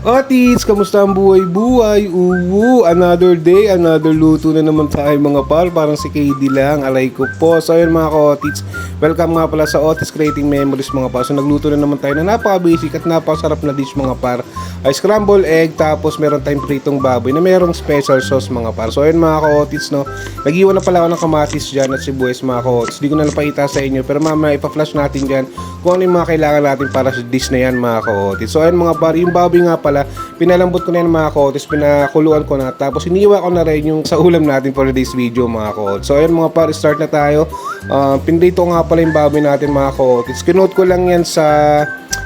Otis, kamusta ang buhay-buhay? Another day, another luto na naman tayo mga par. Parang si KD lang, alay ko po. So yun mga ka-Otis, welcome nga pala sa Otis Creating Memories mga par. So nagluto na naman tayo na napaka-basic at napakasarap na dish mga par. Ay scramble egg, tapos meron tayong pritong baboy na merong special sauce mga par. So yun mga ka-Otis, no, nag-iwan na pala ako ng kamatis dyan at sibuyas mga ka-Otis. Di ko na napakita sa inyo, pero mamaya ipa-flash natin dyan kung ano yung mga kailangan natin para sa dish na yan mga ka-Otis. So ayun mga par, yung baboy nga pala, pinalambot ko na yan mga ka-Otis, pinakuluan ko na, tapos iniwa ko na rin yung sa ulam natin for today's video mga ka-Otis. So ayun mga par, start na tayo. Pinrito nga pala yung baboy natin mga ka-Otis. Kinote ko lang yan sa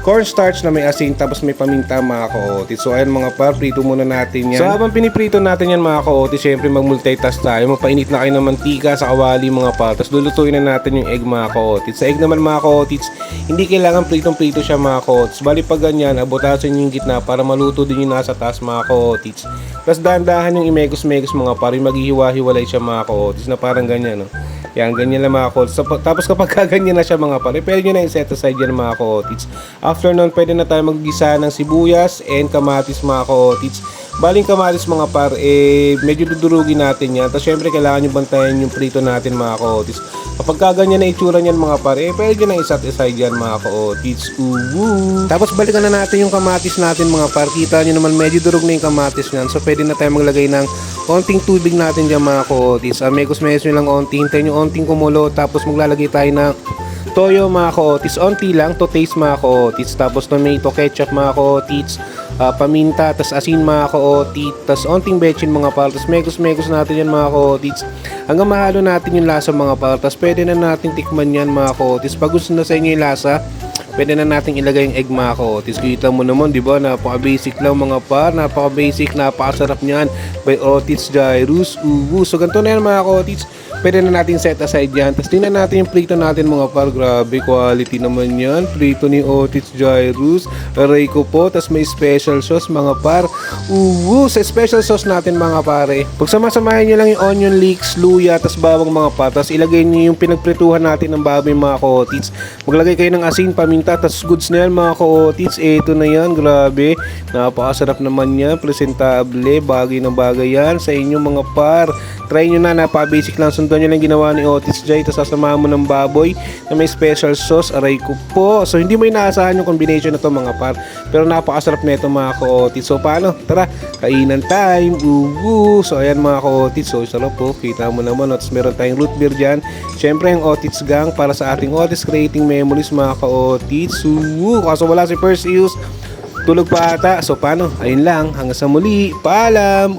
cornstarch na may asin, tapos may paminta mga ka-Otis. So ayun mga par, prito muna natin yan. So habang piniprito natin yan mga ka-Otis, syempre mag-multitask tayo. Magpainit na kayo ng mantika sa kawali mga par, tapos lulutuin na natin yung egg mga ka-Otis. Sa egg naman mga ka-Otis, hindi kailangan pritong-prito siya mga ka-Otis. Bali pag ganyan, abotasin yung gitna para maluto din yung nasa taas mga ka-Otis. Tapos dahan-dahan yung imegos-megos mga par, yung maghihiwa-hiwalay siya mga ka-Otis na parang ganyan, no? Yan, ganyan lang mga ka-Otis. Tapos kapag kaganyan na siya mga par, pwede nyo na i-set aside yan mga ka-Otis. After nun, pwede na tayo maggisa ng sibuyas and kamatis mga ka-Otis. Baling kamatis mga par, medyo dudurugin natin yan. Tapos syempre kailangan nyo bantayan yung prito natin mga ka-Otis. Kapag kaganyan na itsura nyan mga par, pwede nyo na i-set aside yan mga ka-Otis. Tapos balikan na natin yung kamatis natin mga par. Kita nyo naman medyo durug na yung kamatis nyan. So pwede na tayo maglagay ng konting tubig natin dyan mga ka-Otis. Megos-megos nyo lang konting, hintayin nyo konting kumulo. Tapos maglalagay tayo ng toyo mga ka-Otis, onti lang to taste mga ka-Otis. Tapos tomato ketchup mga ka-Otis, paminta, tas asin mga ka-Otis, tas onting bechin mga par. Tas megos-megos natin yan mga ka-Otis hanggang mahalo natin yung lasa mga par. Tas pwede na natin tikman yan mga ka-Otis. Pag gusto na sa inyo yung lasa, pwede na natin ilagay yung egg mga ka-Otis. Kita mo naman, di ba? Napaka-basic lang mga par. Napaka-basic, napakasarap niyan by Otis Jairus. So ganito na yan mga ka-Otis. Pwede na natin set aside yan. Tapos tingnan natin yung prito natin mga par. Grabe, quality naman yan. Prito ni Otis Jairus. Aray ko po. Tapos may special sauce mga par. Sa special sauce natin mga pare, pag samasamahin nyo lang yung onion leeks, luya, tapos bawang mga par. Tapos ilagay nyo yung pinagprituhan natin ng baboy mga ka-Otis. Maglagay kayo ng asin, paminta, tapos goods na yan mga ka-Otis. Ito na yan. Grabe. Napakasarap naman yan. Presentable. Bagay na bagay yan sa inyo mga par. Try nyo na. Napaka-basic lang. Sundan nyo lang ginawa ni Otis Jai. Tapos sasamahan mo ng baboy na may special sauce. Aray ko po. So hindi mo inaasahan yung combination na to mga par. Pero napakasarap na ito mga ka-Otis. So paano? Tara, kainan time. So ayan mga ka-Otis. So sarap po. Kita mo naman. Tapos meron tayong root beer dyan. Syempre yung Otis gang para sa ating Otis Creating Memories mga ka-Otis. Kaso wala si Perseus. Tulog pa ata. So paano? Ayun lang. Hanggang sa muli. Paalam.